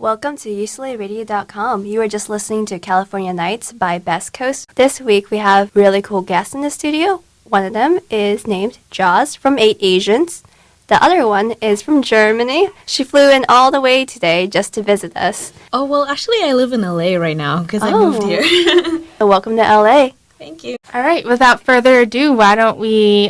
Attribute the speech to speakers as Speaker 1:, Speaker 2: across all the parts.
Speaker 1: Welcome to UCLARadio.com. You are just listening to California Nights by Best Coast. This week we have really cool guests in the studio. One of them is named Joz from 8 Asians. The other one is from Germany. She flew in all the way today just to visit us.
Speaker 2: Oh, well, actually I live in LA right now because I moved here.
Speaker 1: Welcome to LA.
Speaker 2: Thank you.
Speaker 3: All right, without further ado, why don't we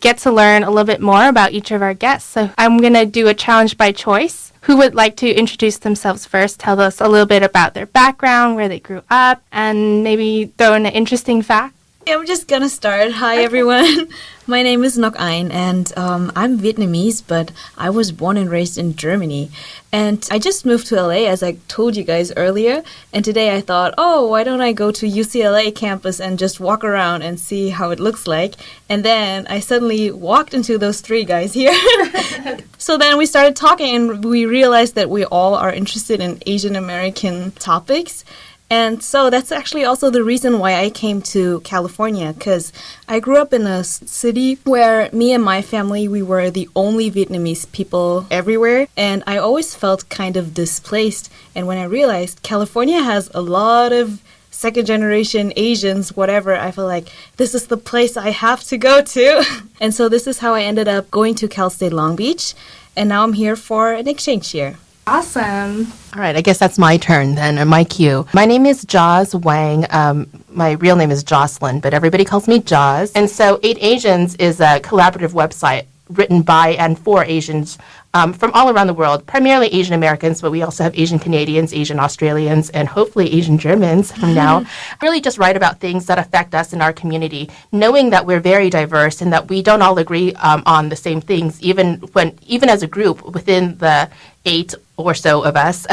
Speaker 3: get to learn a little bit more about each of our guests. So I'm going to do a challenge by choice. Who would like to introduce themselves first, tell us a little bit about their background, where they grew up, and maybe throw in an interesting fact?
Speaker 2: I'm just gonna start. Hi, everyone. My name is Ngoc Anh, and I'm Vietnamese, but I was born and raised in Germany. And I just moved to LA, as I told you guys earlier. And today I thought, why don't I go to UCLA campus and just walk around and see how it looks like? And then I suddenly walked into those 3 guys here. So then we started talking, and we realized that we all are interested in Asian American topics. And so that's actually also the reason why I came to California, because I grew up in a city where me and my family, we were the only Vietnamese people everywhere. And I always felt kind of displaced. And when I realized California has a lot of second generation Asians, whatever, I feel like this is the place I have to go to. And so this is how I ended up going to Cal State Long Beach. And now I'm here for an exchange year.
Speaker 3: Awesome.
Speaker 4: All right, I guess that's my turn then, or my cue. My name is Joz Wang. My real name is Jocelyn, but everybody calls me Joz. And so 8 Asians is a collaborative website written by and for Asians from all around the world, primarily Asian Americans, but we also have Asian Canadians, Asian Australians, and hopefully Asian Germans from now. Really just write about things that affect us in our community, knowing that we're very diverse and that we don't all agree on the same things, even as a group within the 8 or so of us,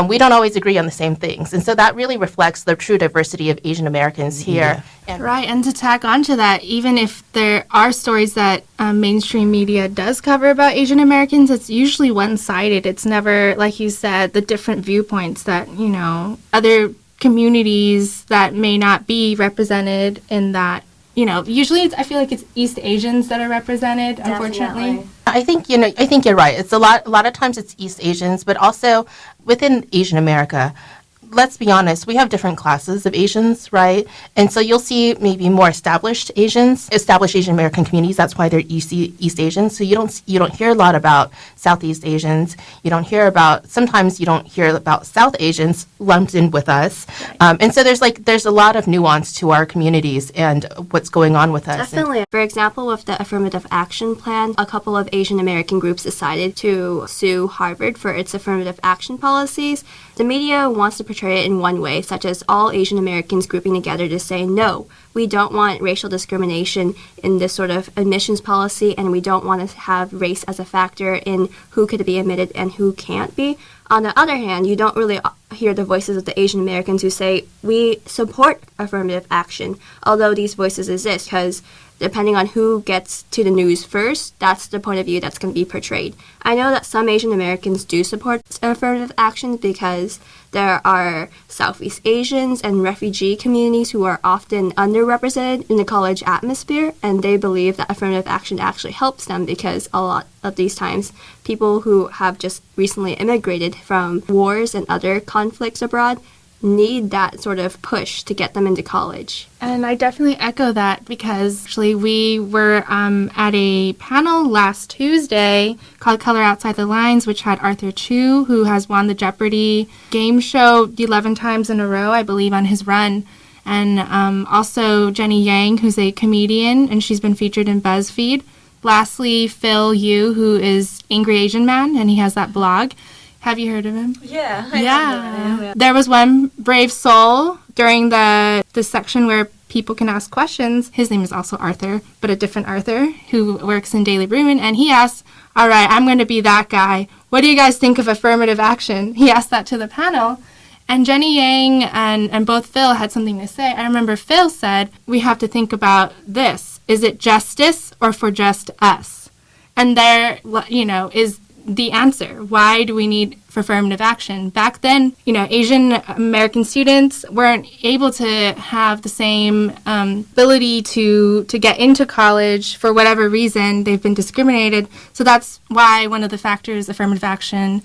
Speaker 4: we don't always agree on the same things. And so that really reflects the true diversity of Asian Americans here.
Speaker 3: Yeah. Right, and to tack on to that, even if there are stories that mainstream media does cover about Asian Americans, it's usually one-sided. It's never, like you said, the different viewpoints that, other communities that may not be represented in that. Usually I feel like it's East Asians that are represented, unfortunately.
Speaker 4: I think you're right. It's a lot of times it's East Asians, but also within Asian America, let's be honest, we have different classes of Asians, right? And so you'll see maybe more established Asian American communities. That's why they're East Asians. So you don't hear a lot about Southeast Asians. Sometimes you don't hear about South Asians lumped in with us. Right. And so there's a lot of nuance to our communities and what's going on with us.
Speaker 1: Definitely. For example, with the Affirmative Action plan, a couple of Asian American groups decided to sue Harvard for its affirmative action policies. The media wants to portray it in one way, such as all Asian Americans grouping together to say, no, we don't want racial discrimination in this sort of admissions policy, and we don't want to have race as a factor in who could be admitted and who can't be. On the other hand, you don't really hear the voices of the Asian Americans who say, we support affirmative action, although these voices exist, because depending on who gets to the news first, that's the point of view that's going to be portrayed. I know that some Asian Americans do support affirmative action because there are Southeast Asians and refugee communities who are often underrepresented in the college atmosphere, and they believe that affirmative action actually helps them because a lot of these times people who have just recently immigrated from wars and other conflicts abroad need that sort of push to get them into college.
Speaker 3: And I definitely echo that because actually we were at a panel last Tuesday called Color Outside the Lines, which had Arthur Chu, who has won the Jeopardy game show 11 times in a row, I believe, on his run. And also Jenny Yang, who's a comedian, and she's been featured in BuzzFeed. Lastly, Phil Yu, who is Angry Asian Man, and he has that blog. Have you heard of him?
Speaker 2: Yeah.
Speaker 3: Yeah. There was one brave soul during the section where people can ask questions. His name is also Arthur, but a different Arthur who works in Daily Bruin. And he asked, all right, I'm going to be that guy. What do you guys think of affirmative action? He asked that to the panel. And Jenny Yang and both Phil had something to say. I remember Phil said, we have to think about this. Is it justice or for just us? And there, is the answer. Why do we need affirmative action? Back then, Asian American students weren't able to have the same ability to get into college for whatever reason. They've been discriminated. So that's why one of the factors affirmative action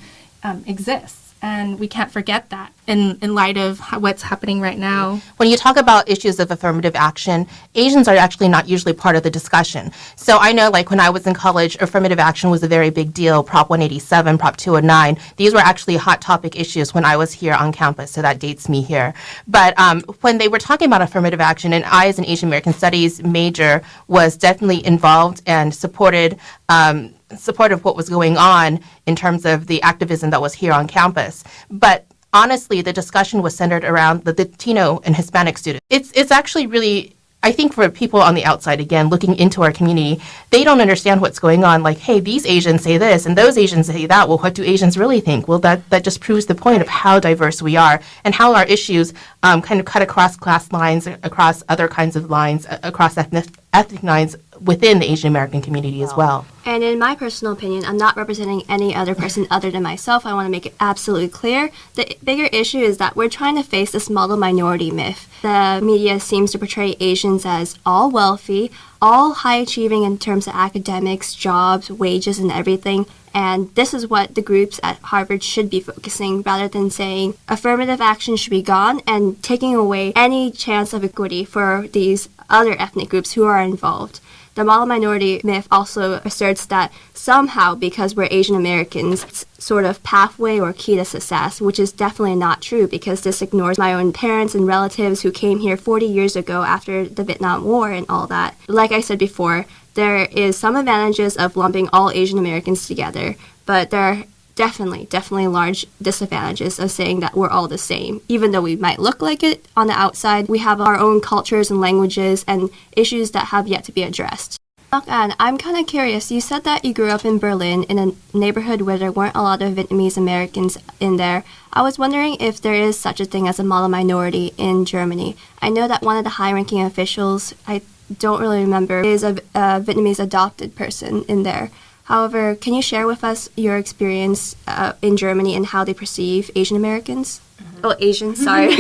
Speaker 3: exists. And we can't forget that in light of what's happening right now.
Speaker 4: When you talk about issues of affirmative action, Asians are actually not usually part of the discussion. So I know, like, when I was in college, affirmative action was a very big deal. Prop 187, Prop 209. These were actually hot topic issues when I was here on campus, so that dates me here. But when they were talking about affirmative action, and I, as an Asian American Studies major, was definitely involved and supported of what was going on in terms of the activism that was here on campus. But honestly, the discussion was centered around the Latino and Hispanic students. It's actually really, I think, for people on the outside, again, looking into our community, they don't understand what's going on. Like, hey, these Asians say this and those Asians say that. Well, what do Asians really think? Well, that just proves the point of how diverse we are and how our issues kind of cut across class lines, across other kinds of lines, across ethnic lines within the Asian American community as well.
Speaker 1: And in my personal opinion, I'm not representing any other person other than myself. I want to make it absolutely clear. The bigger issue is that we're trying to face this model minority myth. The media seems to portray Asians as all wealthy, all high achieving in terms of academics, jobs, wages, and everything. And this is what the groups at Harvard should be focusing, rather than saying affirmative action should be gone and taking away any chance of equity for these other ethnic groups who are involved. The model minority myth also asserts that somehow, because we're Asian Americans, it's sort of pathway or key to success, which is definitely not true, because this ignores my own parents and relatives who came here 40 years ago after the Vietnam War and all that. Like I said before, there is some advantages of lumping all Asian Americans together, but there are definitely large disadvantages of saying that we're all the same. Even though we might look like it on the outside, we have our own cultures and languages and issues that have yet to be addressed. Ngoc Anh, I'm kind of curious. You said that you grew up in Berlin in a neighborhood where there weren't a lot of Vietnamese Americans in there. I was wondering if there is such a thing as a model minority in Germany. I know that one of the high-ranking officials, I don't really remember, is a Vietnamese adopted person in there. However, can you share with us your experience in Germany and how they perceive Asian Americans? Oh, Asians, sorry.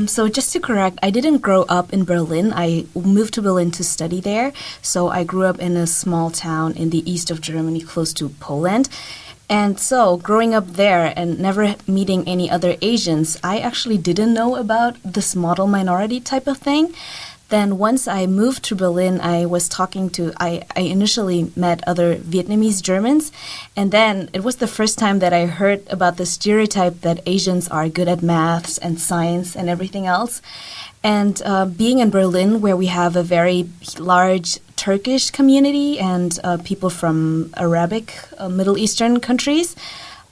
Speaker 2: So just to correct, I didn't grow up in Berlin. I moved to Berlin to study there. So I grew up in a small town in the east of Germany, close to Poland. And so growing up there and never meeting any other Asians, I actually didn't know about this model minority type of thing. Then once I moved to Berlin, I initially met other Vietnamese Germans, and then it was the first time that I heard about the stereotype that Asians are good at maths and science and everything else. And being in Berlin, where we have a very large Turkish community and people from Arabic, Middle Eastern countries,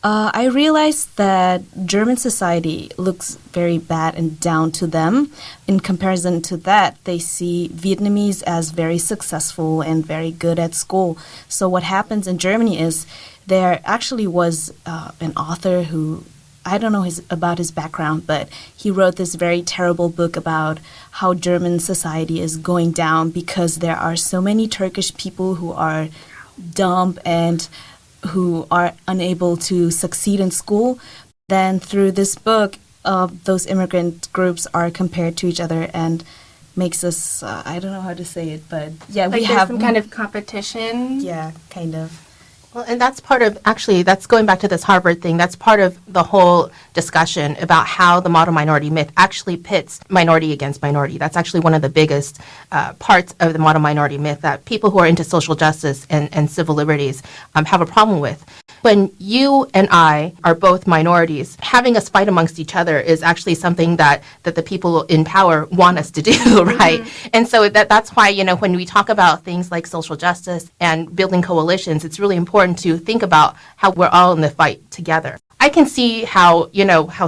Speaker 2: I realized that German society looks very bad and down to them. In comparison to that, they see Vietnamese as very successful and very good at school. So what happens in Germany is there actually was an author who, I don't know about his background, but he wrote this very terrible book about how German society is going down because there are so many Turkish people who are dumb and who are unable to succeed in school. Then through this book, those immigrant groups are compared to each other and makes us, I don't know how to say it, but yeah,
Speaker 3: like
Speaker 2: we
Speaker 3: there's
Speaker 2: have
Speaker 3: some kind of competition.
Speaker 2: Yeah, kind of.
Speaker 4: Well, and that's part of, actually, that's going back to this Harvard thing, that's part of the whole discussion about how the model minority myth actually pits minority against minority. That's actually one of the biggest parts of the model minority myth that people who are into social justice and civil liberties have a problem with. When you and I are both minorities, having us fight amongst each other is actually something that the people in power want us to do, right? Mm-hmm. And so that's why, when we talk about things like social justice and building coalitions, it's really important to think about how we're all in the fight together. I can see how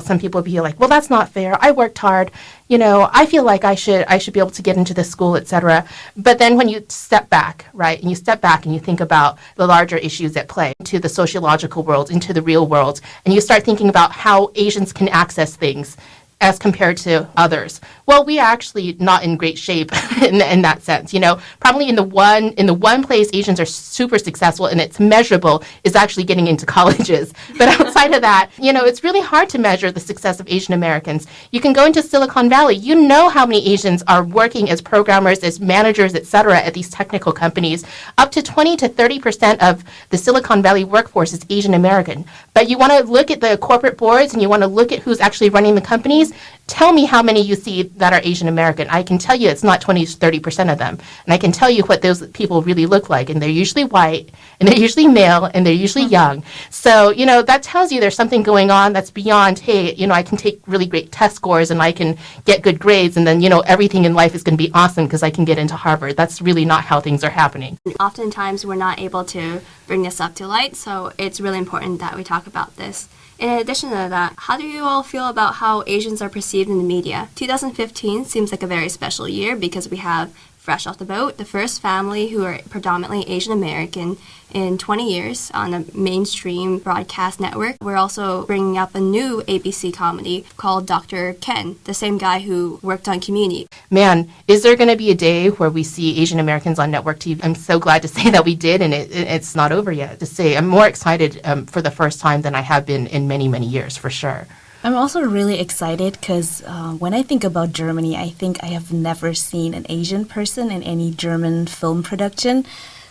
Speaker 4: some people be like, well, that's not fair. I worked hard. I feel like I should be able to get into this school, etc. But then when you step back, right, and you step back and you think about the larger issues at play, into the sociological world, into the real world, and you start thinking about how Asians can access things, as compared to others. Well, we are actually not in great shape in that sense. Probably in the one place Asians are super successful and it's measurable is actually getting into colleges. But outside of that, it's really hard to measure the success of Asian Americans. You can go into Silicon Valley. You know how many Asians are working as programmers, as managers, etc. at these technical companies. Up to 20 to 30% of the Silicon Valley workforce is Asian American. But you want to look at the corporate boards and you want to look at who's actually running the companies. Tell me how many you see that are Asian American. I can tell you it's not 20 to 30% of them. And I can tell you what those people really look like. And they're usually white, and they're usually male, and they're usually young. So, that tells you there's something going on that's beyond, hey, I can take really great test scores and I can get good grades, and then, everything in life is going to be awesome because I can get into Harvard. That's really not how things are happening.
Speaker 1: Oftentimes, we're not able to bring this up to light, so it's really important that we talk about this. In addition to that, how do you all feel about how Asians are perceived in the media? 2015 seems like a very special year because we have fresh off the boat, the first family who are predominantly Asian American in 20 years on a mainstream broadcast network. We're also bringing up a new ABC comedy called Dr. Ken, the same guy who worked on Community.
Speaker 4: Man, is there going to be a day where we see Asian Americans on network TV? I'm so glad to say that we did, and it's not over yet. To say I'm more excited for the first time than I have been in many, many years, for sure.
Speaker 2: I'm also really excited because when I think about Germany, I think I have never seen an Asian person in any German film production.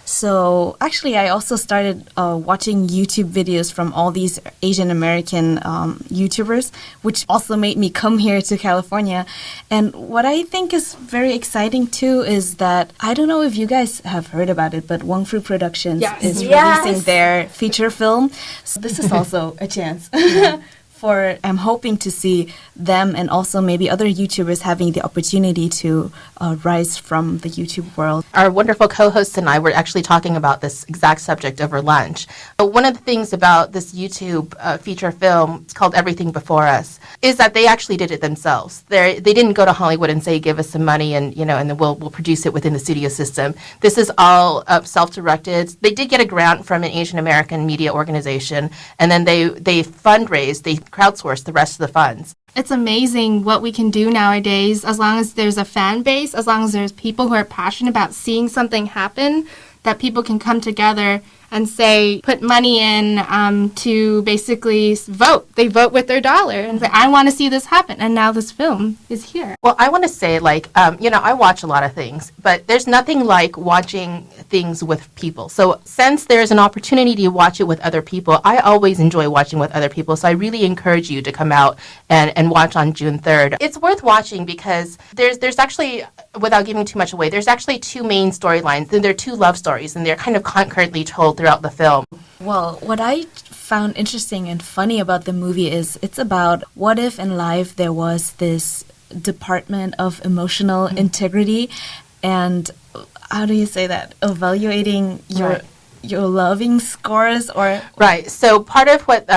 Speaker 2: So actually, I also started watching YouTube videos from all these Asian American YouTubers, which also made me come here to California. And what I think is very exciting too is that, I don't know if you guys have heard about it, but Wong Fu Productions is releasing their feature film. So this is also a chance. I'm hoping to see them and also maybe other YouTubers having the opportunity to rise from the YouTube world.
Speaker 4: Our wonderful co-hosts and I were actually talking about this exact subject over lunch. But one of the things about this YouTube feature film, it's called Everything Before Us, is that they actually did it themselves. They didn't go to Hollywood and say, give us some money and and then we'll produce it within the studio system. This is all self-directed. They did get a grant from an Asian American media organization, and then they fundraised, they crowdsourced the rest of the funds.
Speaker 3: It's amazing what we can do nowadays as long as there's a fan base, as long as there's people who are passionate about seeing something happen, that people can come together and say, put money in to basically vote. They vote with their dollar and say, I want to see this happen. And now this film is here.
Speaker 4: Well, I want to say, I watch a lot of things, but there's nothing like watching things with people. So since there's an opportunity to watch it with other people, I always enjoy watching with other people. So I really encourage you to come out and watch on June 3rd. It's worth watching because there's actually, without giving too much away, there's actually two main storylines, and they're two love stories, and they're kind of concurrently told throughout the film.
Speaker 2: Well, what I found interesting and funny about the movie is it's about what if in life there was this department of emotional integrity and, how do you say that, evaluating your loving scores or...
Speaker 4: Right. So part of what...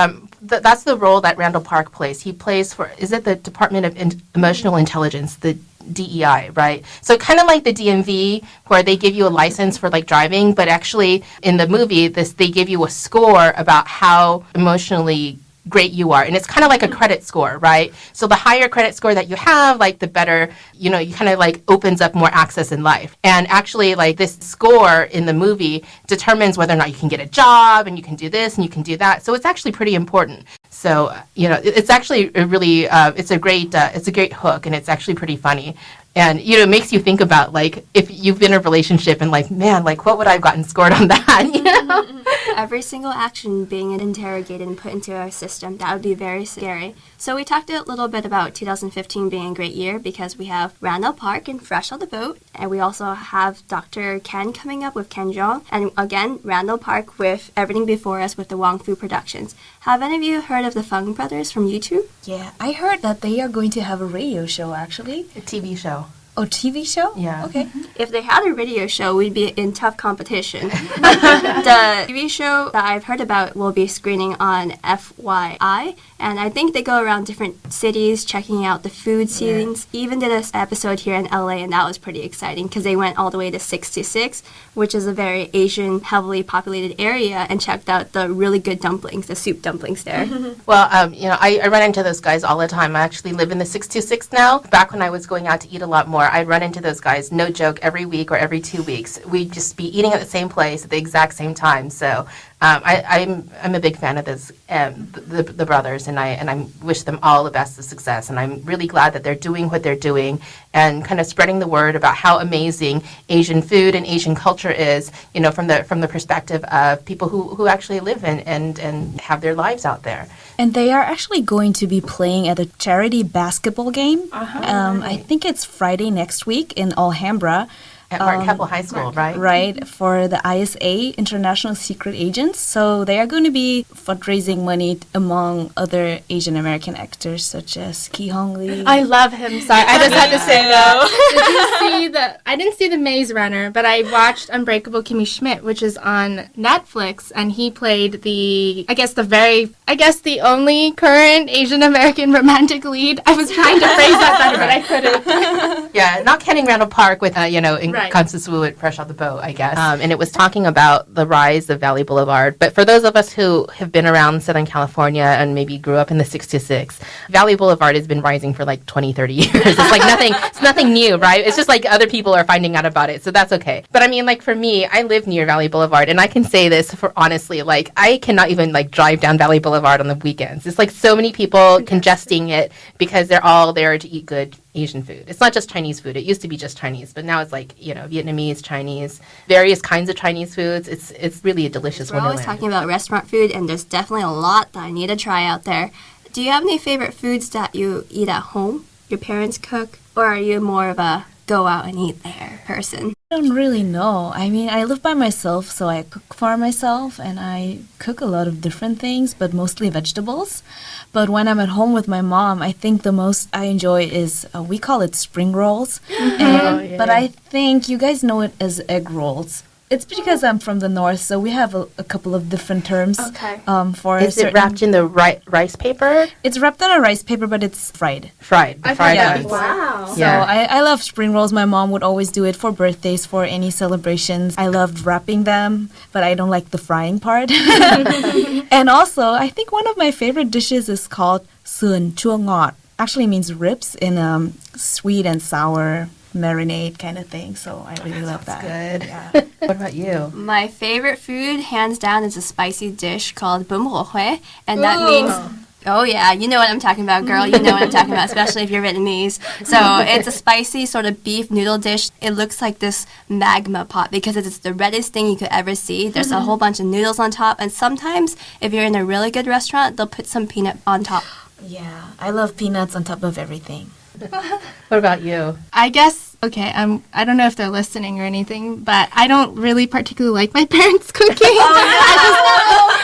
Speaker 4: that's the role that Randall Park plays. He plays for, is it the Department of Emotional Intelligence, the DEI, right? So kind of like the DMV, where they give you a license for driving, but actually in the movie, they give you a score about how emotionally great you are. And it's kind of like a credit score, right? So the higher credit score that you have, the better, you kind of opens up more access in life. And actually this score in the movie determines whether or not you can get a job, and you can do this and you can do that. So it's actually pretty important. So, it's actually a really, it's a great hook, and it's actually pretty funny. And, it makes you think about, if you've been in a relationship and, man, what would I have gotten scored on that,
Speaker 1: Every single action being interrogated and put into our system, that would be very scary. So we talked a little bit about 2015 being a great year because we have Randall Park and Fresh on the Boat, and we also have Dr. Ken coming up with Ken Jeong, and again, Randall Park with Everything Before Us with the Wong Fu Productions. Have any of you heard of the Fung Brothers from YouTube?
Speaker 2: Yeah, I heard that they are going to have a radio show, actually.
Speaker 4: A TV show.
Speaker 2: Oh, TV show?
Speaker 4: Yeah.
Speaker 2: Okay.
Speaker 1: If they had a radio show, we'd be in tough competition. The TV show that I've heard about will be screening on FYI, and I think they go around different cities checking out the food scenes. Even did this episode here in LA, and that was pretty exciting because they went all the way to 66, which is a very Asian, heavily populated area, and checked out the really good dumplings, the soup dumplings there.
Speaker 4: Well, I run into those guys all the time. I actually live in the 626 now. Back when I was going out to eat a lot more, I'd run into those guys, no joke, every week or every 2 weeks. We'd just be eating at the same place at the exact same time. So I'm a big fan of this, the brothers, and I wish them all the best of success. And I'm really glad that they're doing what they're doing and kind of spreading the word about how amazing Asian food and Asian culture is, from the perspective of people who actually live in and have their lives out there.
Speaker 2: And they are actually going to be playing at a charity basketball game. I think it's Friday next week in Alhambra.
Speaker 4: At Martin Keppel High School, right?
Speaker 2: Right, for the ISA, International Secret Agents. So they are going to be fundraising money among other Asian American actors such as Ki Hong Lee.
Speaker 3: I love him. Sorry, I just had to say that. Did you see I didn't see The Maze Runner, but I watched Unbreakable Kimmy Schmidt, which is on Netflix, and he played the only current Asian American romantic lead. I was trying to phrase that better, but I couldn't.
Speaker 4: Yeah, not counting Randall Park with,
Speaker 3: Right.
Speaker 4: Constance Wu at Fresh Off the Boat, I guess. And it was talking about the rise of Valley Boulevard. But for those of us who have been around Southern California and maybe grew up in the 66, Valley Boulevard has been rising for like 20, 30 years. It's like it's nothing new, right? It's just like other people are finding out about it, so that's okay. But I mean, like for me, I live near Valley Boulevard, and I can say this for honestly, like I cannot even like drive down Valley Boulevard on the weekends. It's like so many people congesting it because they're all there to eat good Asian food. It's not just Chinese food. It used to be just Chinese, but now it's like, Vietnamese, Chinese, various kinds of Chinese foods. It's really a delicious
Speaker 1: We're
Speaker 4: wonderland.
Speaker 1: always talking about restaurant food, and there's definitely a lot that I need to try out there. Do you have any favorite foods that you eat at home? Your parents cook? Or are you more of a go out and eat there person?
Speaker 2: I don't really know. I mean, I live by myself, so I cook for myself, and I cook a lot of different things, but mostly vegetables. But when I'm at home with my mom, I think the most I enjoy is, we call it spring rolls. But I think you guys know it as egg rolls. It's because I'm from the north, so we have a couple of different terms.
Speaker 1: Okay.
Speaker 2: For
Speaker 4: Is it wrapped in the rice paper?
Speaker 2: It's wrapped in a rice paper, but it's fried.
Speaker 4: Fried. The fried
Speaker 2: yeah.
Speaker 4: ones.
Speaker 1: Wow.
Speaker 2: So
Speaker 4: Yeah.
Speaker 2: I love spring rolls. My mom would always do it for birthdays, for any celebrations. I loved wrapping them, but I don't like the frying part. And also, I think one of my favorite dishes is called Sườn chua ngọt. Actually means ribs in sweet and sour marinade kind of thing. So I really love that.
Speaker 4: Good.
Speaker 2: Yeah.
Speaker 4: What about you?
Speaker 1: My favorite food, hands down, is a spicy dish called bún bò Huế, and that means... Oh yeah, you know what I'm talking about, girl. You know what I'm talking about, especially if you're Vietnamese. So it's a spicy sort of beef noodle dish. It looks like this magma pot because it's the reddest thing you could ever see. There's a whole bunch of noodles on top, and sometimes if you're in a really good restaurant, they'll put some peanut on top.
Speaker 2: Yeah, I love peanuts on top of everything.
Speaker 4: What about you?
Speaker 3: I guess, okay, I don't know if they're listening or anything, but I don't really particularly like my parents' cooking.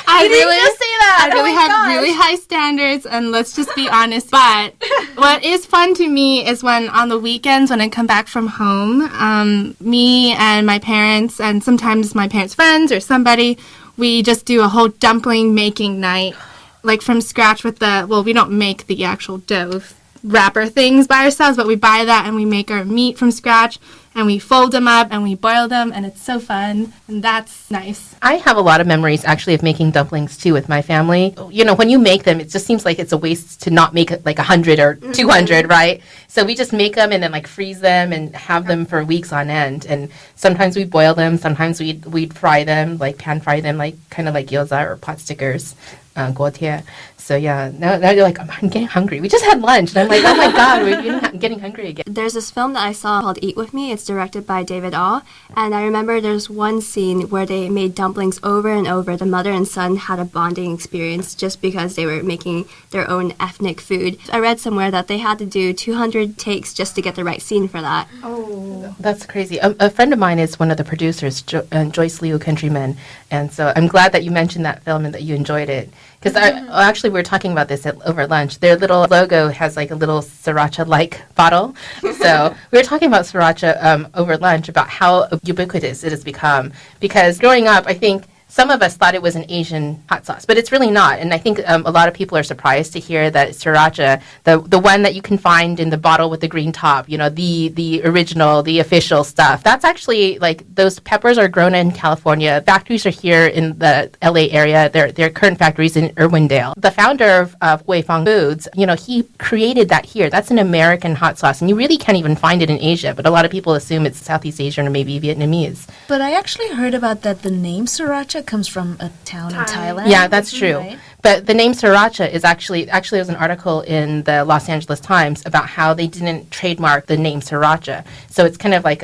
Speaker 3: I really have really high standards, and let's just be honest. But what is fun to me is when on the weekends, when I come back from home, me and my parents, and sometimes my parents' friends or somebody, we just do a whole dumpling making night, like from scratch with we don't make the actual dough wrapper things by ourselves, but we buy that and we make our meat from scratch and we fold them up and we boil them, and it's so fun, and that's nice.
Speaker 4: I have a lot of memories actually of making dumplings too with my family. When you make them, it just seems like it's a waste to not make like 100 or 200, right? So we just make them and then like freeze them and have them for weeks on end. And sometimes we boil them, sometimes we'd fry them, like pan fry them, like kind of like gyoza or pot stickers, guotie. So yeah, now you're like, I'm getting hungry. We just had lunch, and I'm like, oh my god, we're getting hungry again.
Speaker 1: There's this film that I saw called Eat With Me. It's directed by David Ah, and I remember there's one scene where they made dumplings over and over. The mother and son had a bonding experience just because they were making their own ethnic food. I read somewhere that they had to do 200 takes just to get the right scene for that.
Speaker 4: Oh, that's crazy. A friend of mine is one of the producers, Joyce Liu Countrymen, and so I'm glad that you mentioned that film and that you enjoyed it. Because actually, we were talking about this over lunch. Their little logo has like a little sriracha-like bottle. So So we were talking about sriracha over lunch about how ubiquitous it has become. Because growing up, I think some of us thought it was an Asian hot sauce, but it's really not. And I think a lot of people are surprised to hear that sriracha, the one that you can find in the bottle with the green top, you know, the original, the official stuff, that's actually like those peppers are grown in California. Factories are here in the LA area. Their current factories in Irwindale. The founder of Fung Foods, you know, he created that here. That's an American hot sauce, and you really can't even find it in Asia. But a lot of people assume it's Southeast Asian or maybe Vietnamese.
Speaker 2: But I actually heard about that the name Sriracha comes from a town in Thailand.
Speaker 4: Yeah, that's true.
Speaker 2: Right?
Speaker 4: But the name Sriracha is actually there was an article in the Los Angeles Times about how they didn't trademark the name Sriracha. So it's kind of like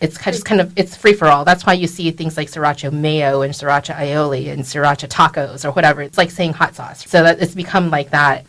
Speaker 4: it's free for all. That's why you see things like Sriracha mayo and Sriracha aioli and Sriracha tacos or whatever. It's like saying hot sauce. So that it's become like that.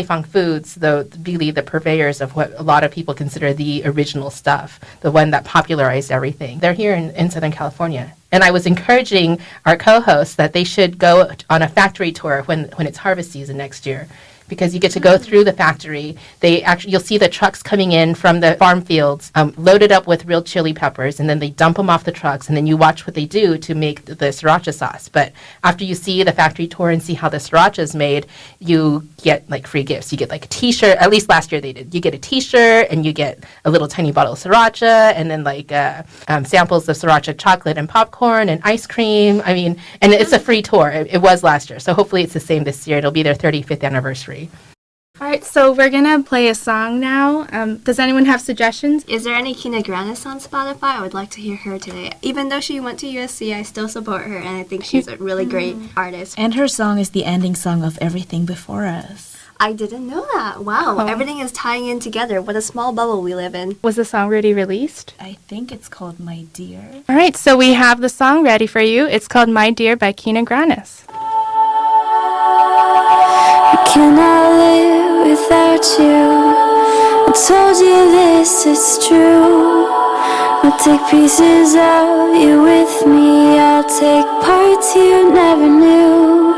Speaker 4: Fung Foods, though, really the purveyors of what a lot of people consider the original stuff, the one that popularized everything. They're here in Southern California. And I was encouraging our co-hosts that they should go on a factory tour when it's harvest season next year, because you get to go through the factory. You'll see the trucks coming in from the farm fields, loaded up with real chili peppers, and then they dump them off the trucks, and then you watch what they do to make the sriracha sauce. But after you see the factory tour and see how the sriracha is made, you get like free gifts. You get like a T-shirt. At least last year they did. You get a T-shirt, and you get a little tiny bottle of sriracha, and then like samples of sriracha chocolate and popcorn and ice cream. I mean, and it's a free tour. It was last year, so hopefully it's the same this year. It'll be their 35th anniversary.
Speaker 3: All right, so we're going to play a song now. Does anyone have suggestions?
Speaker 1: Is there any Kina Grannis on Spotify? I would like to hear her today. Even though she went to USC, I still support her, and I think she's a really great artist.
Speaker 2: And her song is the ending song of Everything Before Us.
Speaker 1: I didn't know that. Wow, everything is tying in together. What a small bubble we live in.
Speaker 3: Was the song already released?
Speaker 2: I think it's called My Dear.
Speaker 3: All right, so we have the song ready for you. It's called My Dear by Kina Grannis.
Speaker 5: Can I live without you? I told you this is true. I'll take pieces of you with me. I'll take parts you never knew.